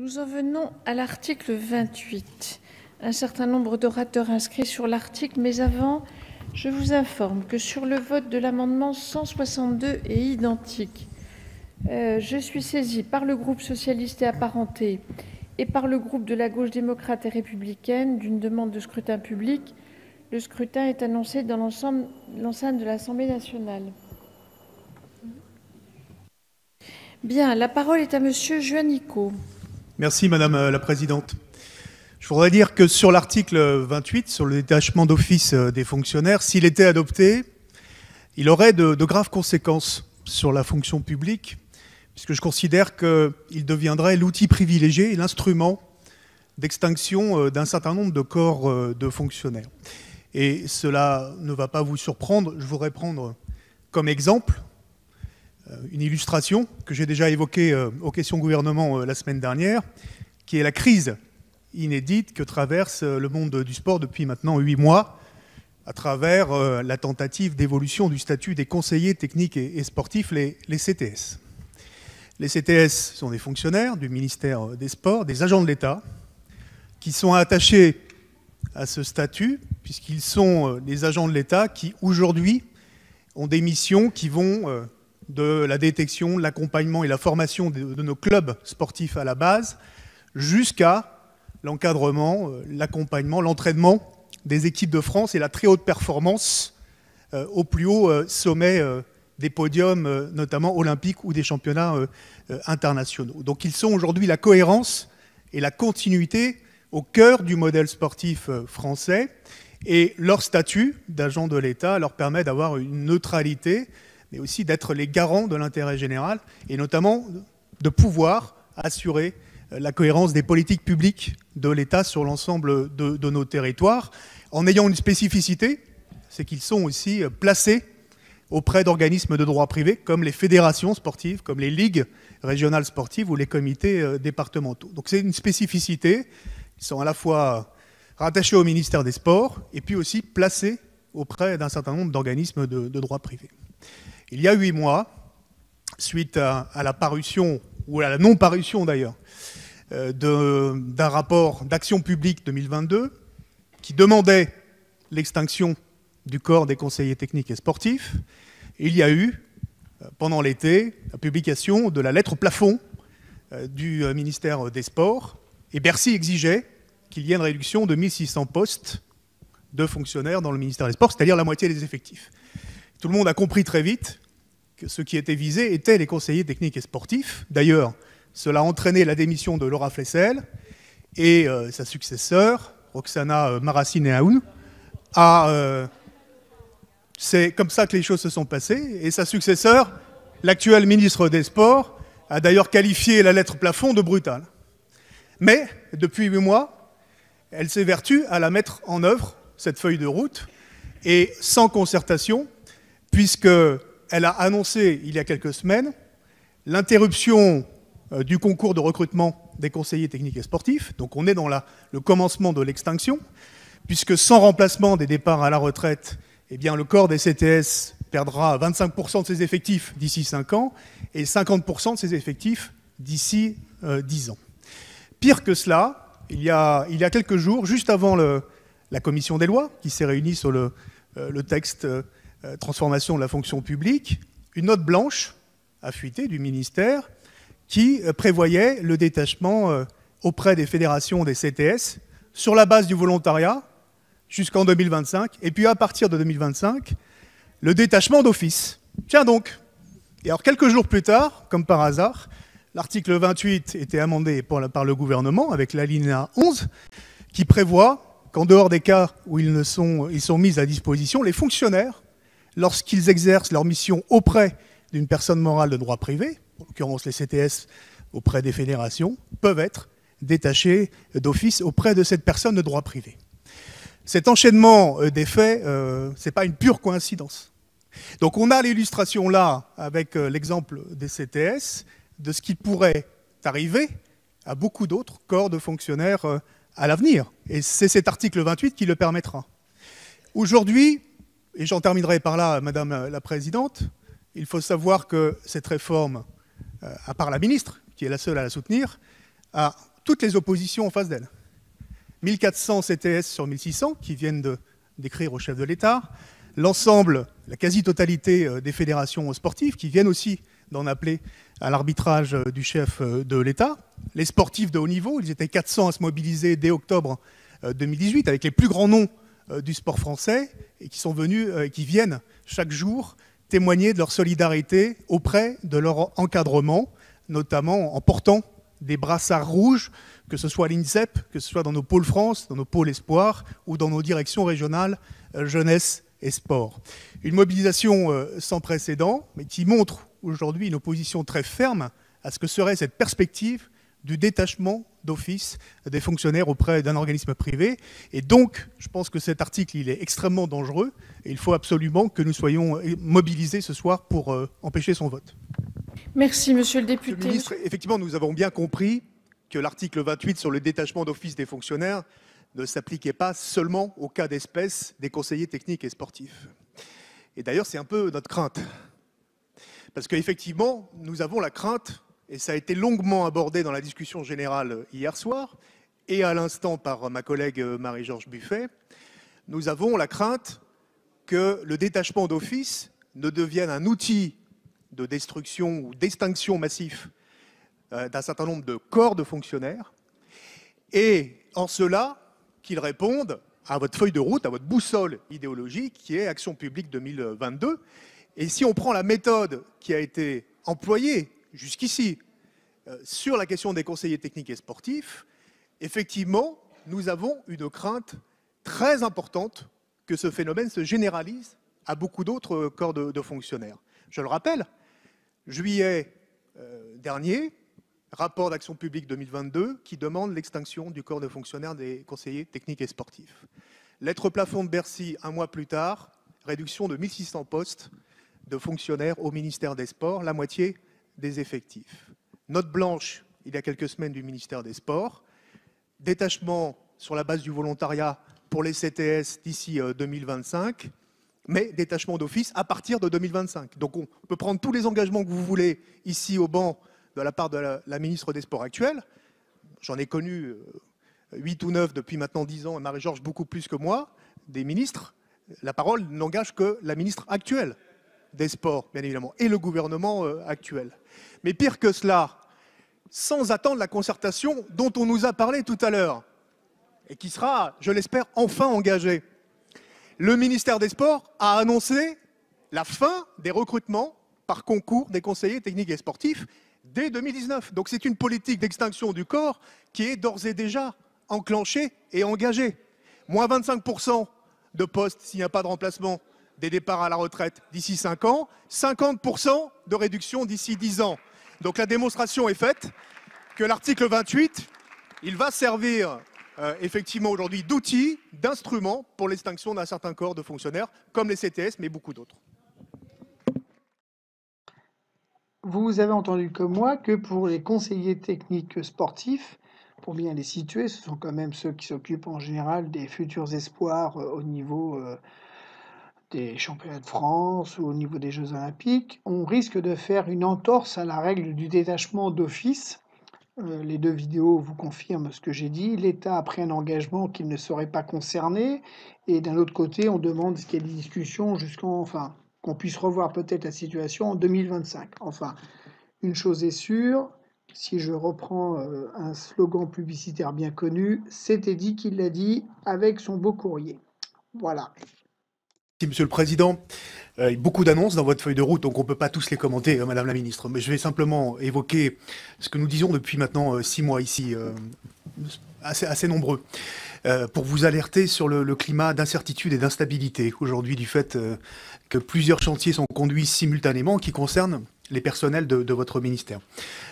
Nous en venons à l'article 28. Un certain nombre d'orateurs inscrits sur l'article, mais avant, je vous informe que sur le vote de l'amendement 162 est identique. Je suis saisie par le groupe socialiste et apparenté et par le groupe de la gauche démocrate et républicaine d'une demande de scrutin public. Le scrutin est annoncé dans l'enceinte de l'Assemblée nationale. Bien, la parole est à Monsieur Juanico. Merci Madame la Présidente. Je voudrais dire que sur l'article 28, sur le détachement d'office des fonctionnaires, s'il était adopté, il aurait de graves conséquences sur la fonction publique, puisque je considère qu'il deviendrait l'outil privilégié et l'instrument d'extinction d'un certain nombre de corps de fonctionnaires. Et cela ne va pas vous surprendre, je voudrais prendre comme exemple une illustration que j'ai déjà évoquée aux questions gouvernement la semaine dernière, qui est la crise inédite que traverse le monde du sport depuis maintenant 8 mois, à travers la tentative d'évolution du statut des conseillers techniques et sportifs, les CTS. Les CTS sont des fonctionnaires du ministère des Sports, des agents de l'État, qui sont attachés à ce statut, puisqu'ils sont des agents de l'État qui, aujourd'hui, ont des missions qui vont de la détection, l'accompagnement et la formation de nos clubs sportifs à la base, jusqu'à l'encadrement, l'accompagnement, l'entraînement des équipes de France et la très haute performance au plus haut sommet des podiums, notamment olympiques ou des championnats internationaux. Donc ils sont aujourd'hui la cohérence et la continuité au cœur du modèle sportif français, et leur statut d'agent de l'État leur permet d'avoir une neutralité, mais aussi d'être les garants de l'intérêt général, et notamment de pouvoir assurer la cohérence des politiques publiques de l'État sur l'ensemble de nos territoires, en ayant une spécificité, c'est qu'ils sont aussi placés auprès d'organismes de droit privé, comme les fédérations sportives, comme les ligues régionales sportives ou les comités départementaux. Donc c'est une spécificité, ils sont à la fois rattachés au ministère des Sports, et puis aussi placés auprès d'un certain nombre d'organismes de droit privé. Il y a 8 mois, suite à la parution, ou à la non-parution d'ailleurs, d'un rapport d'Action publique 2022 qui demandait l'extinction du corps des conseillers techniques et sportifs, il y a eu, pendant l'été, la publication de la lettre plafond du ministère des Sports, et Bercy exigeait qu'il y ait une réduction de 1600 postes de fonctionnaires dans le ministère des Sports, c'est-à-dire la moitié des effectifs. Tout le monde a compris très vite que ce qui était visé étaient les conseillers techniques et sportifs. D'ailleurs, cela a entraîné la démission de Laura Flessel, et sa successeur, Roxana Maracineanu, c'est comme ça que les choses se sont passées, et sa successeur, l'actuel ministre des Sports, a d'ailleurs qualifié la lettre plafond de brutale. Mais, depuis 8 mois, elle s'évertue à la mettre en œuvre, cette feuille de route, et sans concertation, puisqu'elle a annoncé, il y a quelques semaines, l'interruption du concours de recrutement des conseillers techniques et sportifs. Donc on est dans le commencement de l'extinction, puisque sans remplacement des départs à la retraite, eh bien, le corps des CTS perdra 25% de ses effectifs d'ici 5 ans et 50% de ses effectifs d'ici 10 ans. Pire que cela, il y a quelques jours, juste avant la commission des lois, qui s'est réunie sur le texte transformation de la fonction publique, une note blanche a fuité du ministère qui prévoyait le détachement auprès des fédérations des CTS sur la base du volontariat jusqu'en 2025, et puis à partir de 2025, le détachement d'office. Tiens donc. Et alors quelques jours plus tard, comme par hasard, l'article 28 était amendé par le gouvernement avec l'alinéa 11 qui prévoit qu'en dehors des cas où ils sont mis à disposition, les fonctionnaires, lorsqu'ils exercent leur mission auprès d'une personne morale de droit privé, en l'occurrence les CTS auprès des fédérations, peuvent être détachés d'office auprès de cette personne de droit privé. Cet enchaînement des faits, ce n'est pas une pure coïncidence. Donc on a l'illustration là, avec l'exemple des CTS, de ce qui pourrait arriver à beaucoup d'autres corps de fonctionnaires à l'avenir. Et c'est cet article 28 qui le permettra. Aujourd'hui, et j'en terminerai par là, Madame la Présidente, il faut savoir que cette réforme, à part la ministre, qui est la seule à la soutenir, a toutes les oppositions en face d'elle. 1400 CTS sur 1600 qui viennent d'écrire au chef de l'État, l'ensemble, la quasi-totalité des fédérations sportives qui viennent aussi d'en appeler à l'arbitrage du chef de l'État, les sportifs de haut niveau, ils étaient 400 à se mobiliser dès octobre 2018 avec les plus grands noms du sport français et qui sont venus, qui viennent chaque jour témoigner de leur solidarité auprès de leur encadrement, notamment en portant des brassards rouges, que ce soit à l'INSEP, que ce soit dans nos pôles France, dans nos pôles Espoir ou dans nos directions régionales jeunesse et sport. Une mobilisation sans précédent, mais qui montre aujourd'hui une opposition très ferme à ce que serait cette perspective du détachement d'office des fonctionnaires auprès d'un organisme privé. Et donc, je pense que cet article, il est extrêmement dangereux et il faut absolument que nous soyons mobilisés ce soir pour empêcher son vote. Merci, monsieur le député. Monsieur le ministre, effectivement, nous avons bien compris que l'article 28 sur le détachement d'office des fonctionnaires ne s'appliquait pas seulement au cas d'espèce des conseillers techniques et sportifs. Et d'ailleurs, c'est un peu notre crainte. Parce qu'effectivement, nous avons la crainte, et ça a été longuement abordé dans la discussion générale hier soir, et à l'instant par ma collègue Marie-Georges Buffet, nous avons la crainte que le détachement d'office ne devienne un outil de destruction ou d'extinction massif d'un certain nombre de corps de fonctionnaires, et en cela, qu'ils répondent à votre feuille de route, à votre boussole idéologique, qui est Action publique 2022. Et si on prend la méthode qui a été employée jusqu'ici sur la question des conseillers techniques et sportifs, effectivement, nous avons une crainte très importante que ce phénomène se généralise à beaucoup d'autres corps de fonctionnaires. Je le rappelle, juillet dernier, rapport d'Action publique 2022 qui demande l'extinction du corps de fonctionnaires des conseillers techniques et sportifs. Lettre plafond de Bercy, un mois plus tard, réduction de 1600 postes de fonctionnaires au ministère des Sports, la moitié des effectifs. Note blanche, il y a quelques semaines, du ministère des Sports, détachement sur la base du volontariat pour les CTS d'ici 2025, mais détachement d'office à partir de 2025. Donc on peut prendre tous les engagements que vous voulez ici au banc de la part de la ministre des Sports actuelle. J'en ai connu 8 ou 9 depuis maintenant 10 ans, et Marie-Georges beaucoup plus que moi, des ministres. La parole n'engage que la ministre actuelle des Sports, bien évidemment, et le gouvernement actuel. Mais pire que cela, sans attendre la concertation dont on nous a parlé tout à l'heure, et qui sera, je l'espère, enfin engagée, le ministère des Sports a annoncé la fin des recrutements par concours des conseillers techniques et sportifs dès 2019. Donc c'est une politique d'extinction du corps qui est d'ores et déjà enclenchée et engagée. Moins 25% de postes s'il n'y a pas de remplacement des départs à la retraite d'ici 5 ans, 50% de réduction d'ici 10 ans. Donc la démonstration est faite que l'article 28, il va servir effectivement aujourd'hui d'outil, d'instrument pour l'extinction d'un certain corps de fonctionnaires, comme les CTS, mais beaucoup d'autres. Vous avez entendu comme moi que pour les conseillers techniques sportifs, pour bien les situer, ce sont quand même ceux qui s'occupent en général des futurs espoirs au niveau des championnats de France ou au niveau des Jeux Olympiques. On risque de faire une entorse à la règle du détachement d'office. Les deux vidéos vous confirment ce que j'ai dit. L'État a pris un engagement qu'il ne serait pas concerné. Et d'un autre côté, on demande qu'il y ait des discussions enfin, qu'on puisse revoir peut-être la situation en 2025. Enfin, une chose est sûre, si je reprends un slogan publicitaire bien connu, c'était dit qu'il l'a dit avec son beau courrier. Voilà. Merci, Monsieur le Président. Beaucoup d'annonces dans votre feuille de route, donc on ne peut pas tous les commenter, Madame la Ministre. Mais je vais simplement évoquer ce que nous disons depuis maintenant 6 mois ici, assez nombreux, pour vous alerter sur le climat d'incertitude et d'instabilité aujourd'hui du fait que plusieurs chantiers sont conduits simultanément qui concernent les personnels de votre ministère.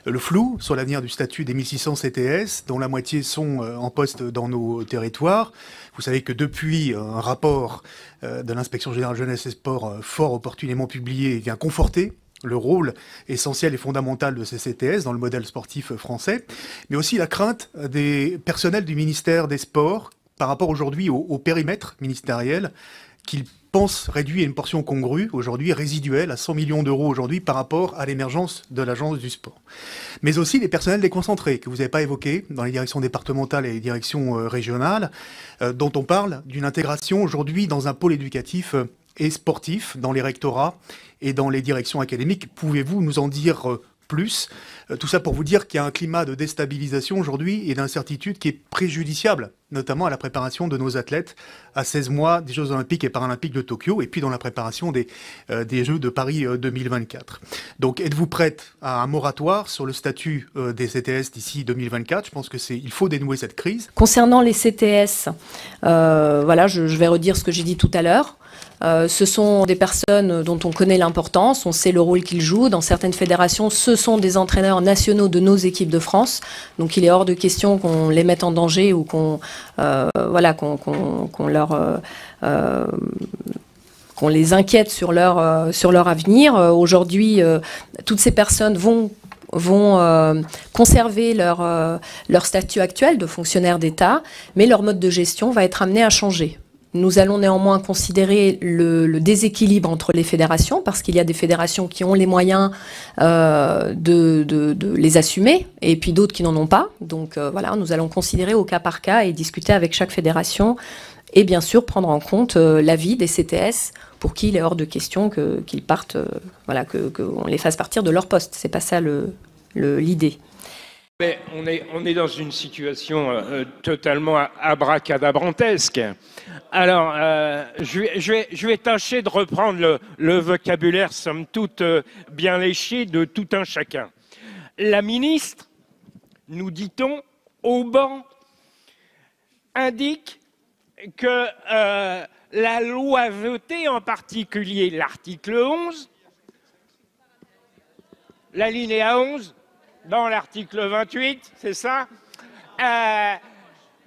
Le flou sur l'avenir du statut des 1600 CTS, dont la moitié sont en poste dans nos territoires. Vous savez que depuis un rapport de l'Inspection générale jeunesse et sport fort opportunément publié vient conforter le rôle essentiel et fondamental de ces CTS dans le modèle sportif français, mais aussi la crainte des personnels du ministère des Sports par rapport aujourd'hui au périmètre ministériel qu'il pense réduire une portion congrue, aujourd'hui résiduelle, à 100 millions d'euros aujourd'hui par rapport à l'émergence de l'agence du sport. Mais aussi les personnels déconcentrés, que vous n'avez pas évoqués, dans les directions départementales et les directions régionales, dont on parle d'une intégration aujourd'hui dans un pôle éducatif et sportif, dans les rectorats et dans les directions académiques. Pouvez-vous nous en dire plus? Tout ça pour vous dire qu'il y a un climat de déstabilisation aujourd'hui et d'incertitude qui est préjudiciable, notamment à la préparation de nos athlètes à 16 mois des Jeux Olympiques et Paralympiques de Tokyo et puis dans la préparation des Jeux de Paris 2024. Donc êtes-vous prête à un moratoire sur le statut des CTS d'ici 2024? Je pense qu'il faut dénouer cette crise. Concernant les CTS, voilà, je vais redire ce que j'ai dit tout à l'heure. Ce sont des personnes dont on connaît l'importance, on sait le rôle qu'ils jouent. Dans certaines fédérations, ce sont des entraîneurs nationaux de nos équipes de France. Donc il est hors de question qu'on les mette en danger ou qu'on les inquiète sur leur avenir. Aujourd'hui, toutes ces personnes vont conserver leur statut actuel de fonctionnaire d'État, mais leur mode de gestion va être amené à changer. Nous allons néanmoins considérer le déséquilibre entre les fédérations, parce qu'il y a des fédérations qui ont les moyens de les assumer, et puis d'autres qui n'en ont pas. Donc voilà, nous allons considérer au cas par cas et discuter avec chaque fédération, et bien sûr prendre en compte l'avis des CTS, pour qui il est hors de question qu'ils partent, qu'on les fasse partir de leur poste. C'est pas ça l'idée. Mais on est dans une situation totalement abracadabrantesque. Alors, je vais tâcher de reprendre le vocabulaire, somme toute, bien léché de tout un chacun. La ministre, nous dit-on, au banc, indique que la loi votée, en particulier l'article 11, l'alinéa 11, dans l'article 28, c'est ça,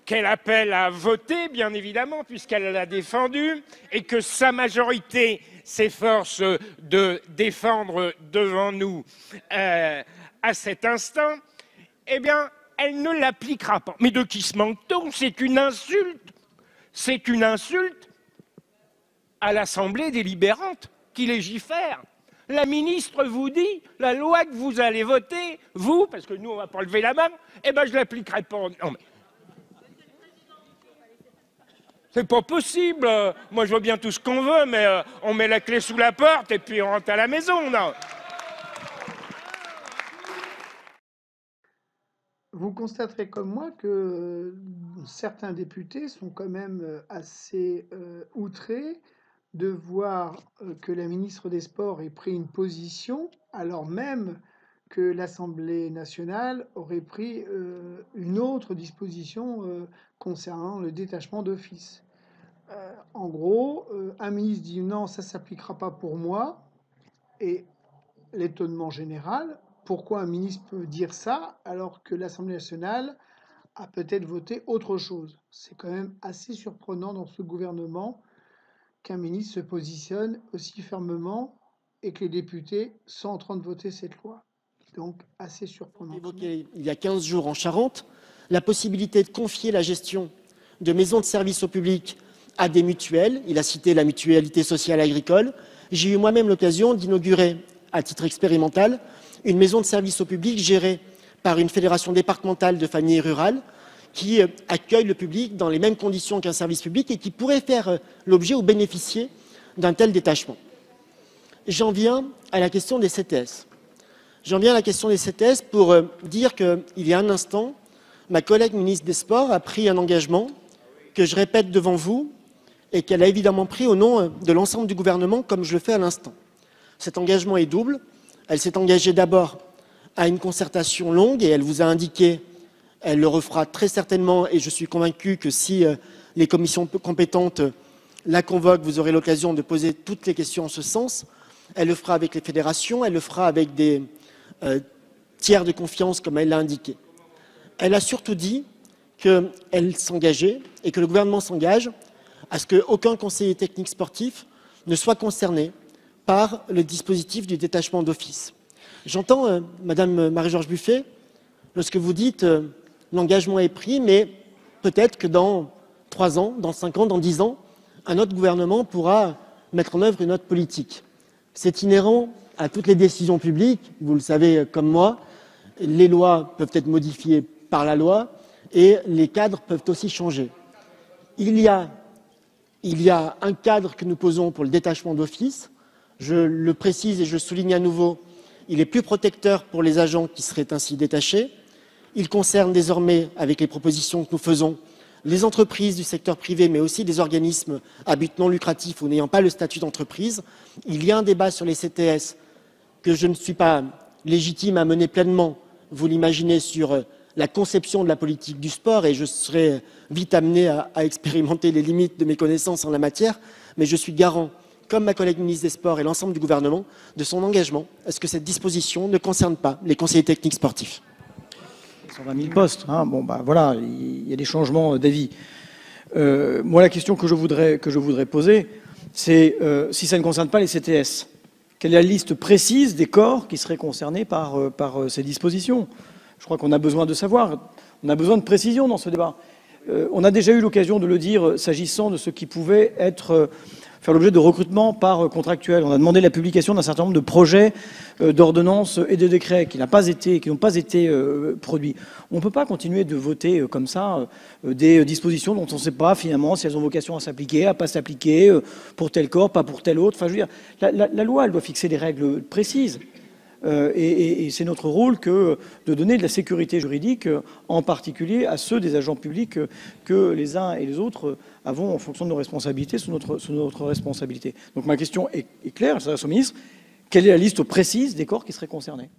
qu'elle appelle à voter, bien évidemment, puisqu'elle l'a défendu, et que sa majorité s'efforce de défendre devant nous à cet instant, eh bien, elle ne l'appliquera pas. Mais de qui se manque-t-on? C'est une insulte. C'est une insulte à l'Assemblée délibérante qui légifère. La ministre vous dit, la loi que vous allez voter, vous, parce que nous, on ne va pas lever la main, eh bien, je ne l'appliquerai pas. Non, mais... c'est pas possible. Moi, je vois bien tout ce qu'on veut, mais on met la clé sous la porte et puis on rentre à la maison, non? Vous constaterez comme moi que certains députés sont quand même assez outrés de voir que la ministre des Sports ait pris une position, alors même que l'Assemblée nationale aurait pris une autre disposition concernant le détachement d'office. En gros, un ministre dit non, ça ne s'appliquera pas pour moi, et l'étonnement général, pourquoi un ministre peut dire ça alors que l'Assemblée nationale a peut-être voté autre chose? C'est quand même assez surprenant dans ce gouvernement qu'un ministre se positionne aussi fermement et que les députés sont en train de voter cette loi. Donc, assez surprenant. Évoqué il y a 15 jours en Charente, la possibilité de confier la gestion de maisons de services au public à des mutuelles. Il a cité la mutualité sociale agricole. J'ai eu moi-même l'occasion d'inaugurer, à titre expérimental, une maison de services au public gérée par une fédération départementale de familles rurales qui accueille le public dans les mêmes conditions qu'un service public et qui pourrait faire l'objet ou bénéficier d'un tel détachement. J'en viens à la question des CTS. J'en viens à la question des CTS pour dire qu'il y a un instant, ma collègue ministre des Sports a pris un engagement que je répète devant vous et qu'elle a évidemment pris au nom de l'ensemble du gouvernement, comme je le fais à l'instant. Cet engagement est double. Elle s'est engagée d'abord à une concertation longue et elle vous a indiqué, elle le refera très certainement, et je suis convaincu que si les commissions compétentes la convoquent, vous aurez l'occasion de poser toutes les questions en ce sens. Elle le fera avec les fédérations, elle le fera avec des tiers de confiance, comme elle l'a indiqué. Elle a surtout dit qu'elle s'engageait et que le gouvernement s'engage à ce qu'aucun conseiller technique sportif ne soit concerné par le dispositif du détachement d'office. J'entends, Madame Marie-Georges Buffet, lorsque vous dites l'engagement est pris, mais peut-être que dans 3 ans, dans 5 ans, dans 10 ans, un autre gouvernement pourra mettre en œuvre une autre politique. C'est inhérent à toutes les décisions publiques, vous le savez comme moi, les lois peuvent être modifiées par la loi et les cadres peuvent aussi changer. Il y a un cadre que nous posons pour le détachement d'office. Je le précise et je souligne à nouveau, il est plus protecteur pour les agents qui seraient ainsi détachés. Il concerne désormais, avec les propositions que nous faisons, les entreprises du secteur privé, mais aussi des organismes à but non lucratif ou n'ayant pas le statut d'entreprise. Il y a un débat sur les CTS que je ne suis pas légitime à mener pleinement, vous l'imaginez, sur la conception de la politique du sport, et je serai vite amené à expérimenter les limites de mes connaissances en la matière, mais je suis garant, comme ma collègue ministre des Sports et l'ensemble du gouvernement, de son engagement à ce que cette disposition ne concerne pas les conseillers techniques sportifs. 120 000 postes, hein. Bon, bah, voilà, il y a des changements d'avis. Moi, la question que je voudrais poser, c'est si ça ne concerne pas les CTS, quelle est la liste précise des corps qui seraient concernés par ces dispositions? Je crois qu'on a besoin de savoir, on a besoin de précision dans ce débat. On a déjà eu l'occasion de le dire s'agissant de ce qui pouvait faire l'objet de recrutement par contractuel. On a demandé la publication d'un certain nombre de projets d'ordonnances et de décrets qui n'ont pas été produits. On ne peut pas continuer de voter comme ça des dispositions dont on ne sait pas finalement si elles ont vocation à s'appliquer, à ne pas s'appliquer, pour tel corps, pas pour tel autre. Enfin, je veux dire, la loi, elle doit fixer des règles précises. Et c'est notre rôle que de donner de la sécurité juridique, en particulier à ceux des agents publics que les uns et les autres avons en fonction de nos responsabilités, sous notre responsabilité. Donc ma question est claire, elle s'adresse au ministre. Quelle est la liste précise des corps qui seraient concernés ?